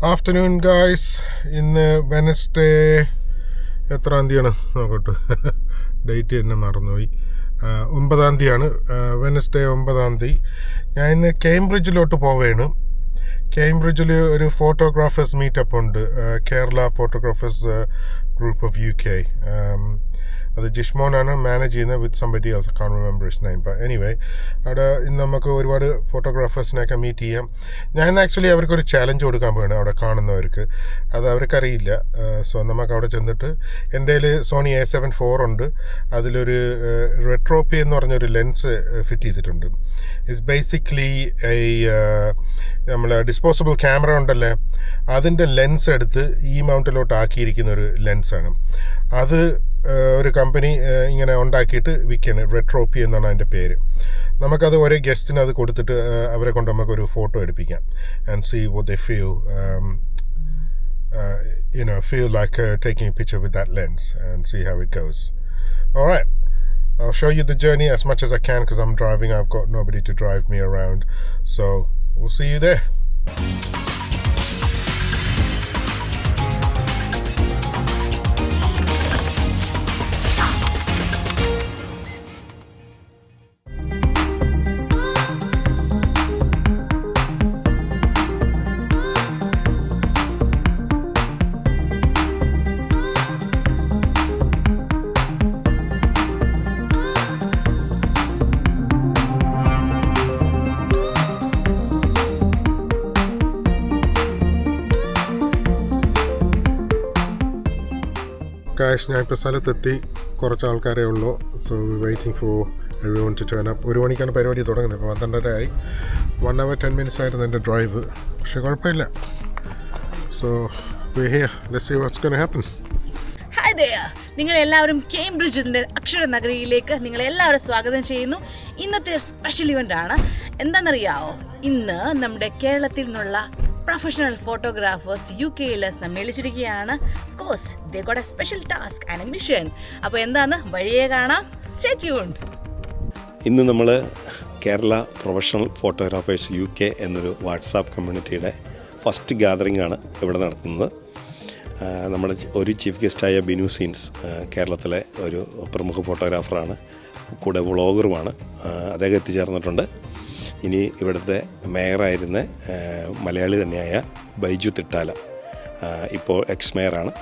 Afternoon guys. ഇന്ന് Wednesday എത്രാം തീയതിയാണ് നോക്കട്ടെ, ഡേറ്റ് തന്നെ മറന്നുപോയി. 9-ാം തീയതിയാണ്, വെനസ്ഡേ 9-ാം തീയതി. ഞാൻ ഇന്ന് കേംബ്രിഡ്ജിലോട്ട് പോവുകയാണ്. കേംബ്രിഡ്ജിൽ ഒരു ഫോട്ടോഗ്രാഫേഴ്സ് മീറ്റപ്പ് ഉണ്ട്, Kerala photographers group of UK. അത് ജിഷ്മോനാണ് മാനേജ് ചെയ്യുന്നത് with somebody else. Can't remember his name. Anyway, അവിടെ ഇന്ന് നമുക്ക് ഒരുപാട് ഫോട്ടോഗ്രാഫേഴ്സിനെയൊക്കെ മീറ്റ് ചെയ്യാം. ഞാൻ ആക്ച്വലി അവർക്കൊരു ചാലഞ്ച് കൊടുക്കാൻ പോവാണ് അവിടെ കാണുന്നവർക്ക്. അത് അവർക്കറിയില്ല. സോ നമുക്ക് അവിടെ ചെന്നിട്ട്, എൻ്റെ കയ്യിൽ സോണി A7 IV ഉണ്ട്. അതിലൊരു റെട്രോപ്പി എന്ന് പറഞ്ഞൊരു ലെൻസ് ഫിറ്റ് ചെയ്തിട്ടുണ്ട്. ഇറ്റ്സ് ബേസിക്കലി നമ്മൾ ഡിസ്പോസിബിൾ ക്യാമറ ഉണ്ടല്ലേ, അതിൻ്റെ ലെൻസ് എടുത്ത് ഈ മൗണ്ടിലോട്ട് ആക്കിയിരിക്കുന്ന ഒരു ലെൻസാണ് അത്. ഒരു കമ്പനി ഇങ്ങനെ ഉണ്ടാക്കിയിട്ട് വിൽക്കുകയാണ്. റെട്രോപ്പി എന്നാണ് അതിൻ്റെ പേര്. നമുക്കത് ഒരേ ഗസ്റ്റിന് അത് കൊടുത്തിട്ട് അവരെ കൊണ്ട് നമുക്കൊരു ഫോട്ടോ എടുപ്പിക്കാം. And see what they feel, feel like taking a picture with that lens and see how it goes. All right, I'll show you the journey as much as I can because I'm driving. I've got nobody to drive me around, so we'll see you there. Guys, ഞാൻ ഇപ്പോൾ സ്ഥലത്തെത്തി. കുറച്ച് ആൾക്കാരേ ഉള്ളൂ. So waiting for everyone to turn up. 1 മണിക്കാണ് പരിപാടി തുടങ്ങുന്നത്. ഇപ്പോൾ 12:30 ആയി. 1 hour 10 minutes ആയിരുന്നു എൻ്റെ ഡ്രൈവ്. പക്ഷേ കുഴപ്പമില്ല. So we're here. Let's see what's going to happen. Hi there. നിങ്ങളെല്ലാവരും കേംബ്രിഡ്ജിൻ്റെ അക്ഷര നഗരിയിലേക്ക് നിങ്ങളെല്ലാവരും സ്വാഗതം ചെയ്യുന്നു. ഇന്നത്തെ സ്പെഷ്യൽ ഇവൻ്റ് ആണ്. എന്താണെന്നറിയാമോ? ഇന്ന് നമ്മുടെ കേരളത്തിൽ നിന്നുള്ള പ്രൊഫഷണൽ ഫോട്ടോഗ്രാഫേഴ്സ് UK-യിൽ സമ്മേളിച്ചിരിക്കുകയാണ്. Of course they got a special task and a mission. അപ്പോൾ എന്താണ്, വഴിയേ കാണാം. Stay tuned. ഇന്ന് നമ്മൾ കേരള പ്രൊഫഷണൽ ഫോട്ടോഗ്രാഫേഴ്സ് UK എന്നൊരു വാട്സാപ്പ് കമ്മ്യൂണിറ്റിയുടെ ഫസ്റ്റ് ഗ്യാതറിംഗ് ആണ് ഇവിടെ നടത്തുന്നത്. നമ്മുടെ ഒരു ചീഫ് ഗസ്റ്റായ ബിനു സീൻസ് കേരളത്തിലെ ഒരു പ്രമുഖ ഫോട്ടോഗ്രാഫറാണ്, കൂടെ വ്ളോഗറുമാണ്. അദ്ദേഹം എത്തിച്ചേർന്നിട്ടുണ്ട്. ഇനി ഇവിടുത്തെ മേയറായിരുന്ന മലയാളി തന്നെയായ ബൈജു തിട്ടാല, ഇപ്പോൾ എക്സ് മേയറാണ്.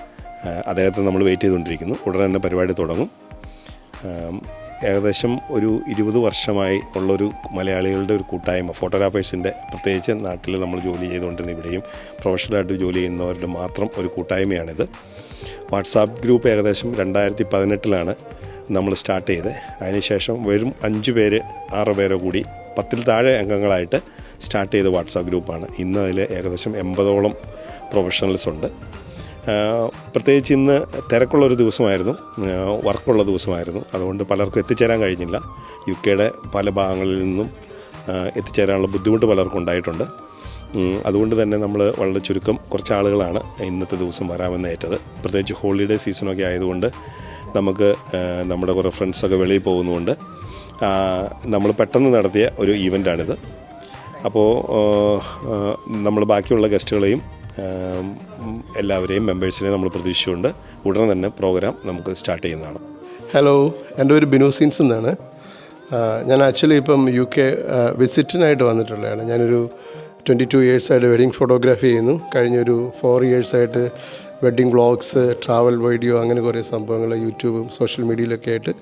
അദ്ദേഹത്തെ നമ്മൾ വെയിറ്റ് ചെയ്തുകൊണ്ടിരിക്കുന്നു. ഉടനെ തന്നെ പരിപാടി തുടങ്ങും. ഏകദേശം ഒരു 20 വർഷമായി ഉള്ളൊരു മലയാളികളുടെ ഒരു കൂട്ടായ്മ, ഫോട്ടോഗ്രാഫേഴ്സിൻ്റെ, പ്രത്യേകിച്ച് നാട്ടിൽ നമ്മൾ ജോലി ചെയ്തുകൊണ്ടിരുന്ന ഇവിടെയും പ്രൊഫഷണലായിട്ട് ജോലി ചെയ്യുന്നവരുടെ മാത്രം ഒരു കൂട്ടായ്മയാണിത്. വാട്സാപ്പ് ഗ്രൂപ്പ് ഏകദേശം 2018 നമ്മൾ സ്റ്റാർട്ട് ചെയ്തത്. അതിനുശേഷം വെറും 5 പേര് 6 പേരോ കൂടി 10-ൽ താഴെ അംഗങ്ങളായിട്ട് സ്റ്റാർട്ട് ചെയ്ത വാട്സാപ്പ് ഗ്രൂപ്പാണ്. ഇന്ന് അതിൽ ഏകദേശം 80ഓളം പ്രൊഫഷണൽസ് ഉണ്ട്. പ്രത്യേകിച്ച് ഇന്ന് തിരക്കുള്ളൊരു ദിവസമായിരുന്നു, വർക്കുള്ള ദിവസമായിരുന്നു. അതുകൊണ്ട് പലർക്കും എത്തിച്ചേരാൻ കഴിഞ്ഞില്ല. UK-യുടെ പല ഭാഗങ്ങളിൽ നിന്നും എത്തിച്ചേരാനുള്ള ബുദ്ധിമുട്ട് പലർക്കും ഉണ്ടായിട്ടുണ്ട്. അതുകൊണ്ട് തന്നെ നമ്മൾ വളരെ ചുരുക്കം കുറച്ച് ആളുകളാണ് ഇന്നത്തെ ദിവസം വരാമെന്ന് ഏറ്റത്. പ്രത്യേകിച്ച് ഹോളിഡേ സീസണൊക്കെ ആയതുകൊണ്ട് നമുക്ക് നമ്മുടെ കുറേ ഫ്രണ്ട്സൊക്കെ വെളിയിൽ പോകുന്നതുകൊണ്ട് നമ്മൾ പെട്ടെന്ന് നടത്തിയ ഒരു ഈവൻ്റാണിത്. അപ്പോൾ നമ്മൾ ബാക്കിയുള്ള ഗസ്റ്റുകളെയും എല്ലാവരെയും മെമ്പേഴ്സിനെയും നമ്മൾ പ്രതീക്ഷിച്ചുകൊണ്ട് ഉടനെ തന്നെ പ്രോഗ്രാം നമുക്ക് സ്റ്റാർട്ട് ചെയ്യുന്നതാണ്. ഹലോ, എൻ്റെ പേര് ബിനു സീൻസ് എന്നാണ്. ഞാൻ ആക്ച്വലി ഇപ്പം UK വിസിറ്റിനായിട്ട് വന്നിട്ടുള്ളതാണ്. ഞാനൊരു 22 yearsആയിട്ട് വെഡിങ് ഫോട്ടോഗ്രാഫി ചെയ്യുന്നു. കഴിഞ്ഞൊരു 4 yearsആയിട്ട് വെഡ്ഡിങ് വ്ളോഗ്സ്, ട്രാവൽ വീഡിയോ, അങ്ങനെ കുറേ സംഭവങ്ങൾ യൂട്യൂബും സോഷ്യൽ മീഡിയയിലൊക്കെ ആയിട്ട്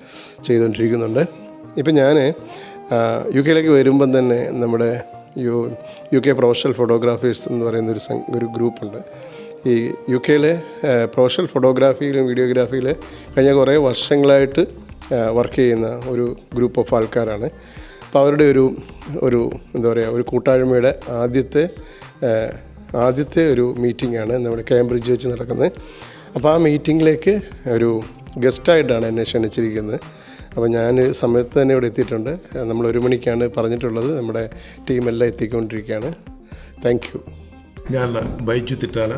ചെയ്തുകൊണ്ടിരിക്കുന്നുണ്ട്. ഇപ്പം ഞാൻ UK-യിലേക്ക് വരുമ്പം തന്നെ നമ്മുടെ UK പ്രൊഫഷണൽ ഫോട്ടോഗ്രാഫേഴ്സ് എന്ന് പറയുന്ന ഒരു ഗ്രൂപ്പുണ്ട്. ഈ UK-യിലെ പ്രൊഫഷണൽ ഫോട്ടോഗ്രാഫിയിലും വീഡിയോഗ്രാഫിയിൽ കഴിഞ്ഞ കുറേ വർഷങ്ങളായിട്ട് വർക്ക് ചെയ്യുന്ന ഒരു ഗ്രൂപ്പ് ഓഫ് ആൾക്കാരാണ്. അപ്പോൾ അവരുടെ ഒരു എന്താ പറയുക, ഒരു കൂട്ടായ്മയുടെ ആദ്യത്തെ ഒരു മീറ്റിംഗാണ് നമ്മുടെ കേംബ്രിഡ്ജ് വെച്ച് നടക്കുന്നത്. അപ്പോൾ ആ മീറ്റിങ്ങിലേക്ക് ഒരു ഗസ്റ്റായിട്ടാണ് എന്നെ ക്ഷണിച്ചിരിക്കുന്നത്. അപ്പോൾ ഞാൻ സമയത്ത് തന്നെ ഇവിടെ എത്തിയിട്ടുണ്ട്. നമ്മൾ 1 മണിക്കാണ് പറഞ്ഞിട്ടുള്ളത്. നമ്മുടെ ടീമെല്ലാം എത്തിക്കൊണ്ടിരിക്കുകയാണ്. Thank you. ഞാൻ ബൈജു തിട്ടാല,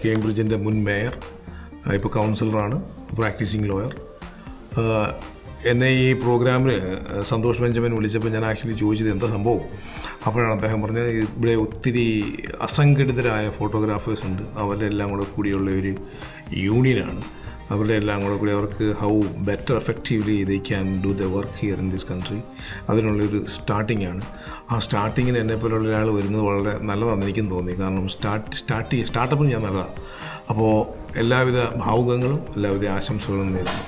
കേംബ്രിഡ്ജിൻ്റെ മുൻ മേയർ, ഇപ്പോൾ കൗൺസിലറാണ്, പ്രാക്ടീസിങ് ലോയർ. എന്നെ ഈ പ്രോഗ്രാമിൽ സന്തോഷ് ബെഞ്ചമിൻ വിളിച്ചപ്പോൾ ഞാൻ ആക്ച്വലി ചോദിച്ചത് എന്താ സംഭവം. അപ്പോഴാണ് അദ്ദേഹം പറഞ്ഞത് ഇവിടെ ഒത്തിരി അസംഘടിതരായ ഫോട്ടോഗ്രാഫേഴ്സ് ഉണ്ട്, അവരുടെ എല്ലാം കൂടെ കൂടിയുള്ള ഒരു യൂണിയനാണ്. അവരുടെ എല്ലാം കൂടെ കൂടി അവർക്ക് how better effectively they can do the work here in this country, അതിനുള്ളൊരു സ്റ്റാർട്ടിംഗ് ആണ്. ആ സ്റ്റാർട്ടിങ്ങിന് എന്നെപ്പോലുള്ള ഒരാൾ വരുന്നത് വളരെ നല്ലതാണെന്ന് എനിക്കും തോന്നി. കാരണം സ്റ്റാർട്ടപ്പിന് ഞാൻ നല്ലതാണ്. അപ്പോൾ എല്ലാവിധ ഭാവുകങ്ങളും എല്ലാവിധ ആശംസകളും നേരുന്നു.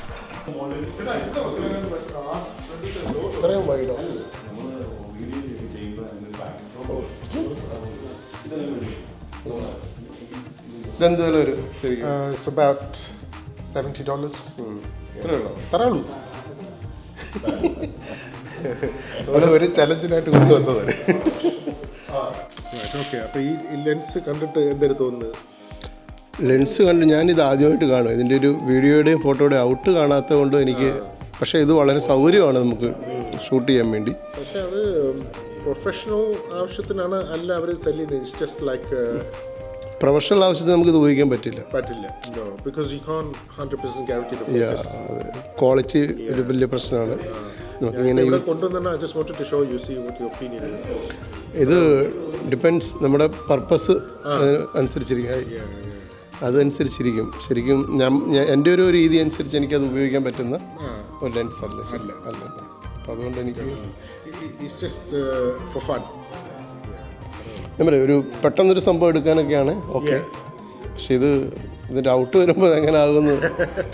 ഇതെന്ത് വില വരും ശരിക്കും? It's about $70. തരാളൂ. ഒരു ചലഞ്ചിനായിട്ട് കൊണ്ടുവന്നതാണ്. ഓക്കെ, അപ്പോൾ ഈ ലെൻസ് കണ്ടിട്ട് എന്തൊരു തോന്നുന്നത്? ലെൻസ് കണ്ട് ഞാനിത് ആദ്യമായിട്ട് കാണും. ഇതിൻ്റെ ഒരു വീഡിയോയുടെയും ഫോട്ടോയുടെയും ഔട്ട് കാണാത്തത് കൊണ്ട് എനിക്ക്, പക്ഷേ ഇത് വളരെ സൗകര്യമാണ് നമുക്ക് ഷൂട്ട് ചെയ്യാൻ വേണ്ടി. പക്ഷേ അത് പ്രൊഫഷണൽ ആവശ്യത്തിനാണ് അല്ല അവർ സെല് ചെയ്യുന്നത്. ഇറ്റ്സ് ജസ്റ്റ് ലൈക്ക് പ്രൊഫഷണൽ ആവശ്യത്തിന് നമുക്കിത് ഉപയോഗിക്കാൻ പറ്റില്ല. because you can't 100% guarantee the focus. Quality ഒരു വലിയ പ്രശ്നമാണ്. നമുക്കിങ്ങനെ ഇവിടെ കൊണ്ടുവന്ന I just wanted to show you, see what your opinion is. ഇത് ഡിപ്പെൻഡ്സ് നമ്മുടെ പർപ്പസ് അനുസരിച്ചിരിക്കും, അതനുസരിച്ചിരിക്കും. ശരിക്കും എൻ്റെ ഒരു രീതി അനുസരിച്ച് എനിക്കത് ഉപയോഗിക്കാൻ പറ്റുന്ന ഒരു ലെൻസ് അല്ല. അപ്പോൾ അതുകൊണ്ട് എനിക്ക് It's just for fun. ഞാൻ പറയാം, ഒരു പെട്ടെന്നൊരു സംഭവം എടുക്കാനൊക്കെയാണ് ഓക്കെ. പക്ഷെ ഇതിൻ്റെ ഔട്ട് വരുമ്പോൾ എങ്ങനെ ആകുമെന്ന്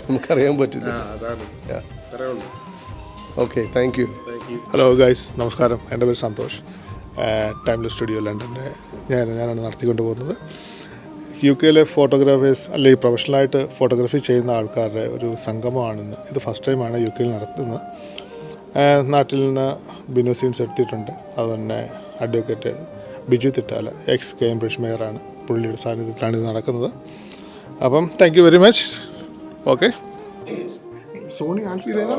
നമുക്കറിയാൻ പറ്റില്ല. Okay, thank you. Hello guys, നമസ്കാരം. എൻ്റെ പേര് സന്തോഷ്. ടൈംലെസ് സ്റ്റുഡിയോ ലണ്ടൻ്റെ ഞാനാണ് നടത്തിക്കൊണ്ട് പോകുന്നത്. UK ഫോട്ടോഗ്രാഫേഴ്സ് അല്ലെങ്കിൽ പ്രൊഫഷണലായിട്ട് ഫോട്ടോഗ്രാഫി ചെയ്യുന്ന ആൾക്കാരുടെ ഒരു സംഗമമാണെന്ന്. ഇത് ഫസ്റ്റ് ടൈമാണ് UK നടത്തുന്നത്. നാട്ടിൽ നിന്ന് ബിനു സീൻസ് എടുത്തിട്ടുണ്ട്. അതുതന്നെ അഡ്വക്കേറ്റ് ബിജു തിട്ടാല, എക്സ് കേംബ്രിഡ്ജ് മേയറാണ്, പുള്ളിയുടെ സാന്നിധ്യത്തിലാണ് ഇത് നടക്കുന്നത്. അപ്പം thank you very much. Okay. Sony Alpha there?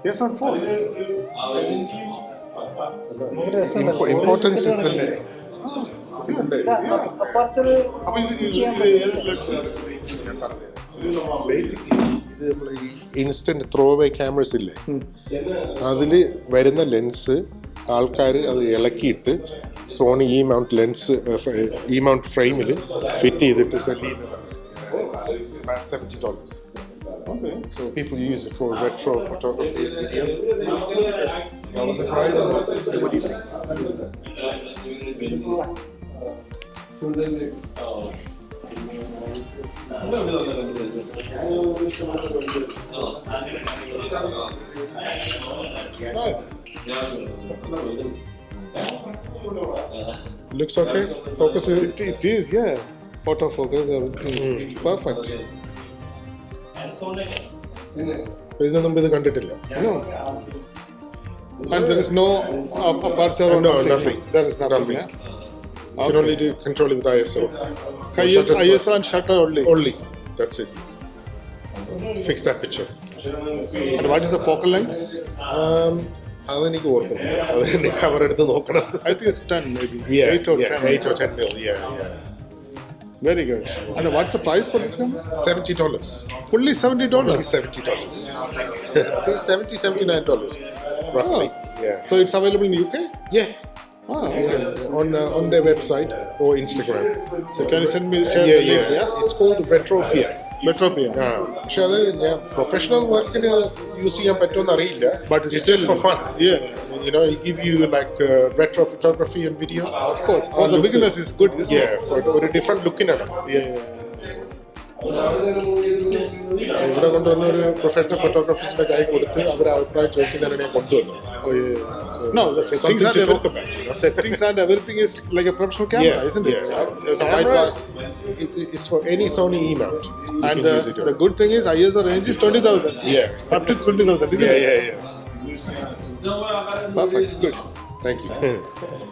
Yes, on 4. Importance is the lens. Basically ഇത് നമ്മൾ ഈ ഇൻസ്റ്റന്റ് ത്രോ അവേ ക്യാമറസ് ഇല്ലേ, അതിൽ വരുന്ന ലെൻസ് ആൾക്കാർ അത് ഇളക്കിയിട്ട് സോണി ഈ മൗണ്ട് ലെൻസ് ഈ മൗണ്ട് ഫ്രെയിമിൽ ഫിറ്റ് ചെയ്തിട്ട് സെല് ചെയ്യുന്നതാണ്. $70. Okay. So people use it for retro photography and video. I was surprised about this. What do you think? It's nice. Looks okay. Focus. It is, yeah. Photo focus, everything is perfect. ഇതിനു മുമ്പ് ഇത് കണ്ടിട്ടില്ല. No. And there is no aperture or No, nothing. There is nothing. Nothing. Yeah? You can only control it with ISO. ISO and shutter only. Only. That's it. Fixed aperture. And what is the focal length? അതെനിക്ക് ഓർക്കുന്നില്ല. അതെന്നെ cover എടുത്ത് നോക്കണം. I think it's 10 maybe. 8 or 10 mil. Yeah. Very good. And what's the price for this camera? $70. Only $70. Only $70. I think $79 roughly. Yeah. So it's available in UK? Yeah. On their website or Instagram. So can you share the link? Yeah. It's called Retropia. Metropia. പക്ഷെ അത് ഞാൻ professional വർക്കിന് use ചെയ്യാൻ പറ്റുമെന്ന് അറിയില്ല. But it's just for fun. Yeah. You know, it give you like retro photography and video. Of course. For the beginners it's good, isn't it? Yeah, for ഒരു different ലുക്കിനാണ്. Yeah. ഇവിടെ കൊണ്ടുവന്ന ഒരു professional ഫോട്ടോഗ്രാഫേഴ്സിന്റെ കൈ കൊടുത്ത് അവർ അഭിപ്രായം ചോദിക്കുന്നതിനാണ് ഞാൻ കൊണ്ടുവന്നത്. Oh yeah. So, No, the settings something and to talk about. settings and everything is like a professional camera, isn't it? The Camera, white it's for any Sony E mount. You and can use it the good thing is ISO range is 20,000. Yeah. Up to 20,000, isn't it? Yeah. Perfect. Good. Thank you.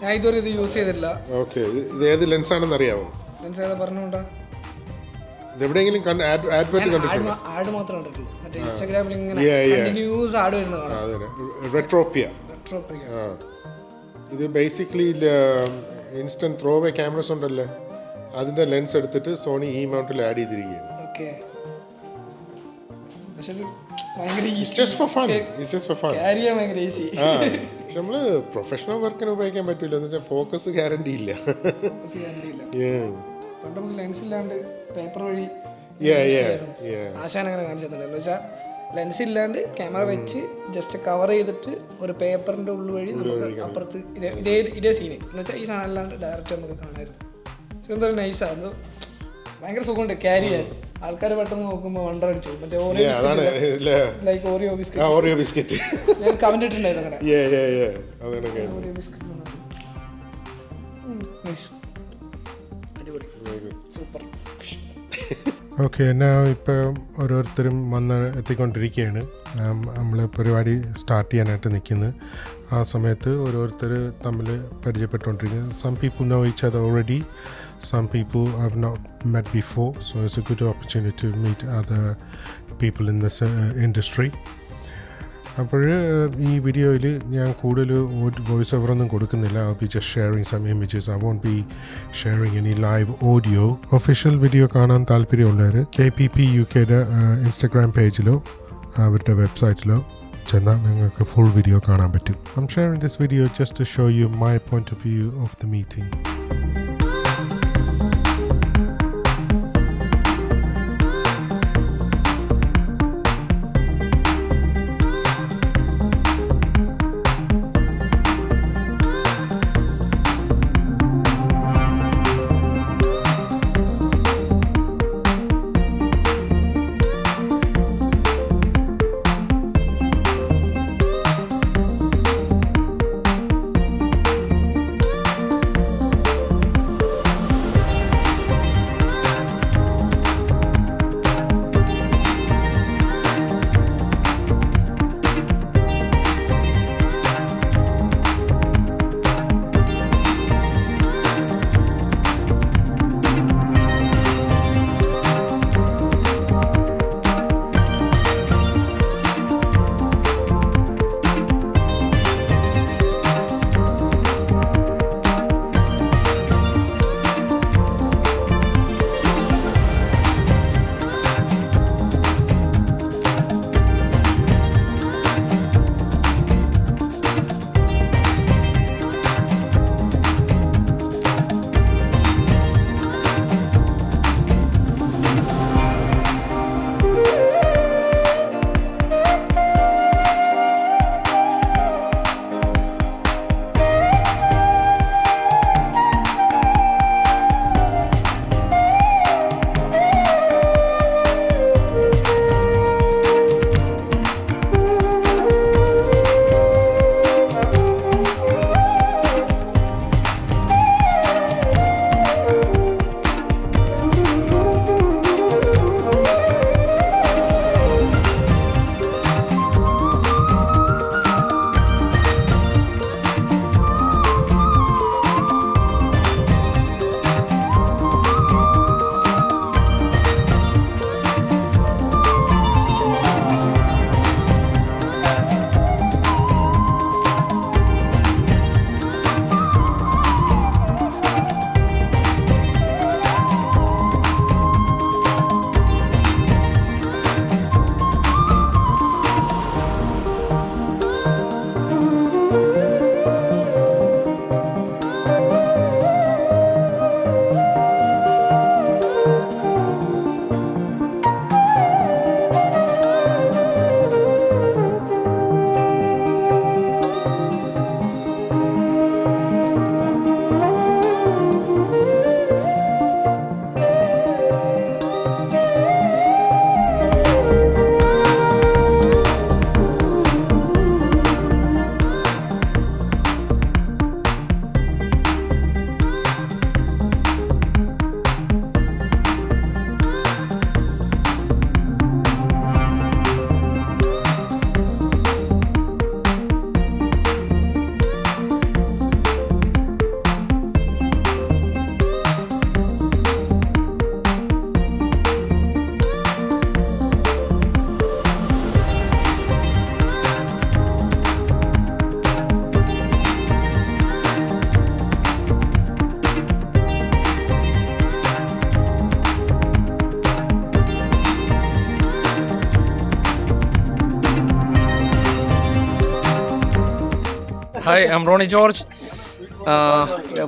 ഞാൻ ഇതുവരെ ഇത് use ചെയ്തിട്ടില്ല. Okay, ഇത് ഏത് lens ആണെന്ന് അറിയാമോ? Lens ഏതാ പറഞ്ഞുകൊണ്ടാ? ഇത് എവിടെയെങ്കിലും ആഡ്വെർട്ട് കണ്ടിട്ടുണ്ടോ? ആഡ് മാത്രം കണ്ടിട്ടുള്ളൂ. മറ്റേ ഇൻസ്റ്റാഗ്രാമിൽ ഇങ്ങനെ Yeah. കണ്ടിന്യൂസ് ആഡ് വരുന്നത് കാണാം. അതെ, റെട്രോപ്പിയ. ഇത് basically instant throw away cameras ഉണ്ടല്ലോ, അതിന്റെ ലെൻസ് എടുത്തിട്ട് സോണി ഈ മൗണ്ടിൽ ആഡ് ചെയ്തിരിക്കുകയാണ്. ഓക്കെ. പക്ഷെ ഇത് ഭയങ്കര easy, just for fun, it's just for fun. Carry ചെയ്യാൻ ഭയങ്കര ഈസി. ആ പക്ഷെ നമ്മൾ പ്രൊഫഷണൽ വർക്കിന് ഉപയോഗിക്കാൻ പറ്റില്ല എന്ന് വെച്ചാൽ ഫോക്കസ് ഗ്യാരണ്ടി ഇല്ല. പണ്ട് നമുക്ക് ലെൻസ് ഇല്ലാണ്ട് പേപ്പർ വഴി Yeah. ആശാൻ അങ്ങനെ കാണിച്ചു തന്നിട്ടുണ്ട്. എന്ന് വെച്ചാൽ ലെൻസ് ഇല്ലാണ്ട് ക്യാമറ വെച്ച് ജസ്റ്റ് കവർ ചെയ്തിട്ട് ഒരു പേപ്പറിന്റെ ഉള്ളിൽ വഴി നമുക്ക് അപ്പുറത്ത് ഇതേ സീന് എന്ന് വെച്ചാൽ ഈ സാധനം അല്ലാണ്ട് ഡയറക്റ്റ് നമുക്ക് കാണാമായിരുന്നു. പക്ഷെ എന്തോ നൈസാണ്, എന്തോ ഭയങ്കര സുഖമുണ്ട് ക്യാരി ചെയ്യാൻ. ആൾക്കാർ പെട്ടെന്ന് നോക്കുമ്പോൾ വണ്ടർ അടിച്ചു. മറ്റേ ലൈക്ക് ഓറിയോ ബിസ്ക്കറ്റ് ഞാൻ കമന്റ് ഇട്ടിട്ടുണ്ടായിരുന്നു അങ്ങനെ ഓറിയോ ബിസ്ക്കറ്റ്. അടിപൊളി, സൂപ്പർ. ഓക്കെ, എന്നാ ഇപ്പം ഓരോരുത്തരും വന്ന് എത്തിക്കൊണ്ടിരിക്കുകയാണ്. നമ്മൾ പരിപാടി സ്റ്റാർട്ട് ചെയ്യാനായിട്ട് നിൽക്കുന്നത്. ആ സമയത്ത് ഓരോരുത്തർ തമ്മിൽ പരിചയപ്പെട്ടുകൊണ്ടിരിക്കുന്നത്. Some people know each other already, some people have not met before. So it's a good opportunity to meet other people in this industry. അപ്പോൾ ഈ വീഡിയോയിൽ ഞാൻ കൂടുതൽ വോയിസ് ഓവറൊന്നും കൊടുക്കുന്നില്ല. I be just sharing some images. I won't be sharing any live audio. Official video കാണാൻ താല്പര്യമുള്ളവർ KPP UKയുടെ Instagram പേജിലോ അവരുടെ വെബ്സൈറ്റിലോ ചെന്നാൽ നിങ്ങൾക്ക് ഫുൾ വീഡിയോ കാണാൻ പറ്റും. I am sharing this video just to show you my point of view of the meeting. Hi, I am Ronnie George,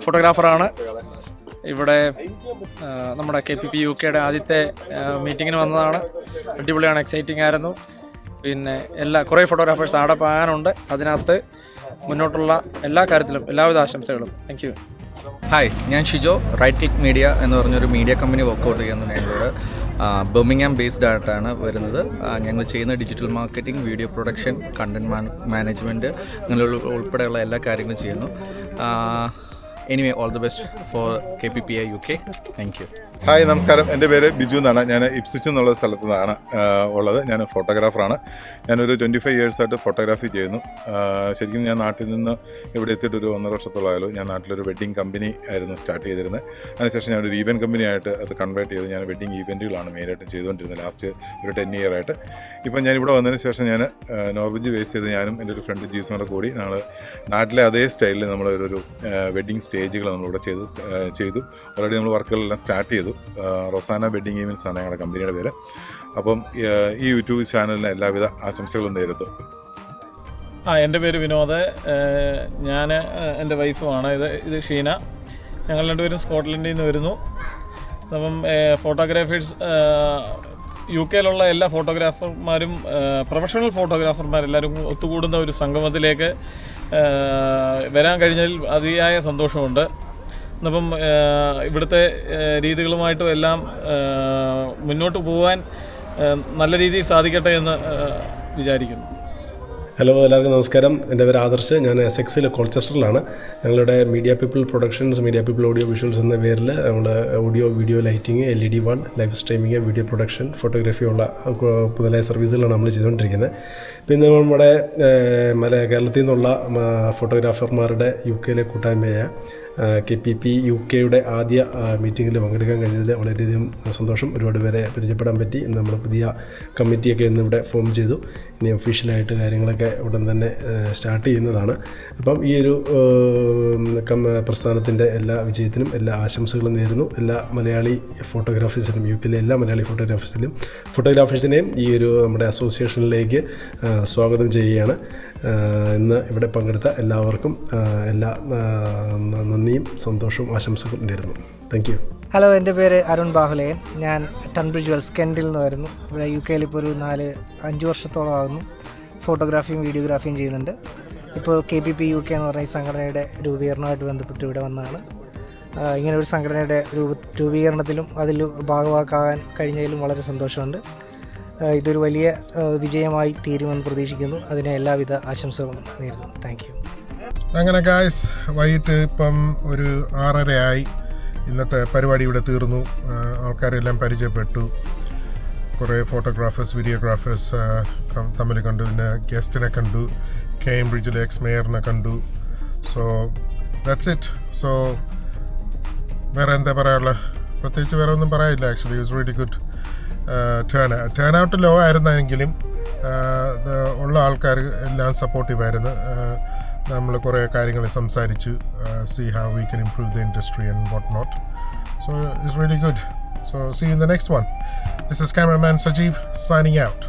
ഫോട്ടോഗ്രാഫറാണ്. ഇവിടെ നമ്മുടെ KPP UK ആദ്യത്തെ മീറ്റിങ്ങിന് വന്നതാണ്. അടിപൊളിയാണ്, എക്സൈറ്റിംഗ് ആയിരുന്നു. പിന്നെ കുറേ ഫോട്ടോഗ്രാഫേഴ്സ് അവിടെ പോകാനുണ്ട്. അതിനകത്ത് മുന്നോട്ടുള്ള എല്ലാ കാര്യത്തിലും എല്ലാവിധ ആശംസകളും. Thank you. ഹായ്, ഞാൻ ഷിജോ. റൈറ്റ് ക്ലിക്ക് മീഡിയ എന്ന് പറഞ്ഞൊരു മീഡിയ കമ്പനി വർക്കൗട്ട് ചെയ്യുന്നുണ്ട്. ഞങ്ങളോട് ബർമിംഗ്ഹാം ബേസ്ഡ് ആയിട്ടാണ് വരുന്നത്. ഞങ്ങൾ ചെയ്യുന്ന digital marketing, video production, content management അങ്ങനെയുള്ള ഉൾപ്പെടെയുള്ള എല്ലാ കാര്യങ്ങളും ചെയ്യുന്നു. Anyway, all the best for KPPI UK. Thank you. Hi, നമസ്കാരം. എൻ്റെ പേര് ബിജു എന്നാണ്. ഞാൻ ഇപ്സിച്ച് എന്നുള്ള സ്ഥലത്തു നിന്നാണ് ഉള്ളത്. ഞാൻ ഫോട്ടോഗ്രാഫറാണ്. ഞാനൊരു 25 yearsആയിട്ട് ഫോട്ടോഗ്രാഫി ചെയ്യുന്നു. ശരിക്കും ഞാൻ നാട്ടിൽ നിന്ന് ഇവിടെ എത്തിയിട്ട് ഒരു 1.5 വർഷത്തോളമായാലും. ഞാൻ നാട്ടിലൊരു വെഡ്ഡിങ് കമ്പനി ആയിരുന്നു സ്റ്റാർട്ട് ചെയ്തിരുന്നത്. അതിനുശേഷം ഞാനൊരു ഈവൻറ്റ് കമ്പനിയായിട്ട് അത് കൺവേർട്ട് ചെയ്ത് ഞാൻ വെഡ്ഡിങ് ഈവൻറ്റുകളാണ് മെയിനായിട്ടും ചെയ്തുകൊണ്ടിരുന്നത് ലാസ്റ്റ് ഒരു 10 year ആയിട്ട്. ഇപ്പം ഞാൻ ഇവിടെ വന്നതിന് ശേഷം ഞാൻ നോർവെജ് ബേസ് ചെയ്ത് ഞാനും എൻ്റെ ഒരു ഫ്രണ്ട് ജീസും കൂടി ഞങ്ങൾ നാട്ടിലെ അതേ സ്റ്റൈലിൽ നമ്മളൊരു വെഡ്ഡിങ് സ്റ്റേജുകൾ നമ്മളിവിടെ ചെയ്തു. ഓൾറെഡി നമ്മൾ വർക്കുകളെല്ലാം സ്റ്റാർട്ട് ചെയ്തു. റൊസാന വെഡ്ഡിങ് ഈവൻറ്റ്സ് ആണ് ഞങ്ങളുടെ കമ്പനിയുടെ പേര്. അപ്പം ഈ യൂട്യൂബ് ചാനലിന് എല്ലാവിധ ആശംസകളും നേരുന്നു. എൻ്റെ പേര് വിനോദ്. ഞാൻ എൻ്റെ വൈഫുമാണ്. ഇത് ഷീന. ഞങ്ങൾ രണ്ടുപേരും സ്കോട്ട്ലൻഡിൽ നിന്ന് വരുന്നു. അപ്പം ഫോട്ടോഗ്രാഫേഴ്സ് UK എല്ലാ ഫോട്ടോഗ്രാഫർമാരും പ്രൊഫഷണൽ ഫോട്ടോഗ്രാഫർമാരെല്ലാവരും ഒത്തുകൂടുന്ന ഒരു സംഗമത്തിലേക്ക് വരാൻ കഴിഞ്ഞതിൽ അതിയായ സന്തോഷമുണ്ട്. അപ്പം ഇവിടുത്തെ രീതികളുമായിട്ടും എല്ലാം മുന്നോട്ട് പോകാൻ നല്ല രീതിയിൽ സാധിക്കട്ടെ എന്ന് വിചാരിക്കുന്നു. ഹലോ, എല്ലാവർക്കും നമസ്കാരം. എൻ്റെ പേര് ആദർശ്. ഞാൻ SXL കോൾച്ചസ്റ്ററിലാണ്. ഞങ്ങളുടെ media people productions, media people audio visuals എന്ന പേരിൽ നമ്മൾ audio, video lighting, LED wall, live streaming, video production, photography ഉള്ള പുതിയ സർവീസുകളാണ് നമ്മൾ ചെയ്തുകൊണ്ടിരിക്കുന്നത്. പിന്നെ നമ്മുടെ കേരളത്തിൽ നിന്നുള്ള ഫോട്ടോഗ്രാഫർമാരുടെ UK കൂട്ടായ്മയായ KPP UK ആദ്യ മീറ്റിങ്ങിൽ പങ്കെടുക്കാൻ കഴിഞ്ഞതിൽ വളരെയധികം സന്തോഷം. ഒരുപാട് പേരെ പരിചയപ്പെടാൻ പറ്റി. ഇന്ന് നമ്മൾ പുതിയ കമ്മിറ്റിയൊക്കെ ഇന്ന് ഇവിടെ ഫോം ചെയ്തു. ഇനി ഒഫീഷ്യലായിട്ട് കാര്യങ്ങളൊക്കെ ഉടൻ തന്നെ സ്റ്റാർട്ട് ചെയ്യുന്നതാണ്. അപ്പം ഈ ഒരു പ്രസ്ഥാനത്തിൻ്റെ എല്ലാ വിജയത്തിനും എല്ലാ ആശംസകളും നേരുന്നു. എല്ലാ മലയാളി ഫോട്ടോഗ്രാഫേഴ്സിനും, UK എല്ലാ മലയാളി ഫോട്ടോഗ്രാഫേഴ്സിനെയും ഈ ഒരു നമ്മുടെ അസോസിയേഷനിലേക്ക് സ്വാഗതം ചെയ്യുകയാണ്. ഇന്ന് ഇവിടെ പങ്കെടുത്ത എല്ലാവർക്കും എല്ലാ നന്ദിയും സന്തോഷവും ആശംസകളും നേരുന്നു. Thank you. ഹലോ, എൻ്റെ പേര് അരുൺ ബാഹുലയൻ. ഞാൻ ടൺബ്രിഡ്ജ് വെൽസ് കെൻഡിൽ നിന്ന് വരുന്നു. ഇവിടെ UK ഇപ്പോൾ ഒരു 4-5 വർഷത്തോളം ആകുന്നു ഫോട്ടോഗ്രാഫിയും വീഡിയോഗ്രാഫിയും ചെയ്യുന്നുണ്ട്. ഇപ്പോൾ KPP UK എന്ന് പറഞ്ഞ ഈ സംഘടനയുടെ രൂപീകരണമായിട്ട് ബന്ധപ്പെട്ട് ഇവിടെ വന്നതാണ്. ഇങ്ങനെ ഒരു സംഘടനയുടെ രൂപീകരണത്തിലും അതിൽ ഭാഗമാക്കാൻ കഴിഞ്ഞതിലും വളരെ സന്തോഷമുണ്ട്. ഇതൊരു വലിയ വിജയമായി തീരുമെന്ന് പ്രതീക്ഷിക്കുന്നു. അതിന് എല്ലാവിധ ആശംസകളും നേരുന്നു. Thank you. അങ്ങനെ ഗായ്സ്, വൈകിട്ട് ഇപ്പം ഒരു 6:30 ഇന്നത്തെ പരിപാടി ഇവിടെ തീർന്നു. ആൾക്കാരെല്ലാം പരിചയപ്പെട്ടു. കുറേ ഫോട്ടോഗ്രാഫേഴ്സ്, വീഡിയോഗ്രാഫേഴ്സ് തമ്മിൽ കണ്ടു. പിന്നെ ഗസ്റ്റിനെ കണ്ടു. കേംബ്രിഡ്ജിലെ എക്സ്-മേയറിനെ കണ്ടു. So that's it. സോ വേറെ എന്താ പറയാനുള്ളത്? പ്രത്യേകിച്ച് വേറെ ഒന്നും പറയാനില്ല. Actually it was really good. Turnout low ആയിരുന്നെങ്കിലും ഉള്ള ആൾക്കാർ എല്ലാം സപ്പോർട്ടീവായിരുന്നു. നമ്മൾ കുറേ കാര്യങ്ങൾ സംസാരിച്ചു. See how we can improve the industry and whatnot. So it's really good. So see you in the next one. This is cameraman Sajeev signing out.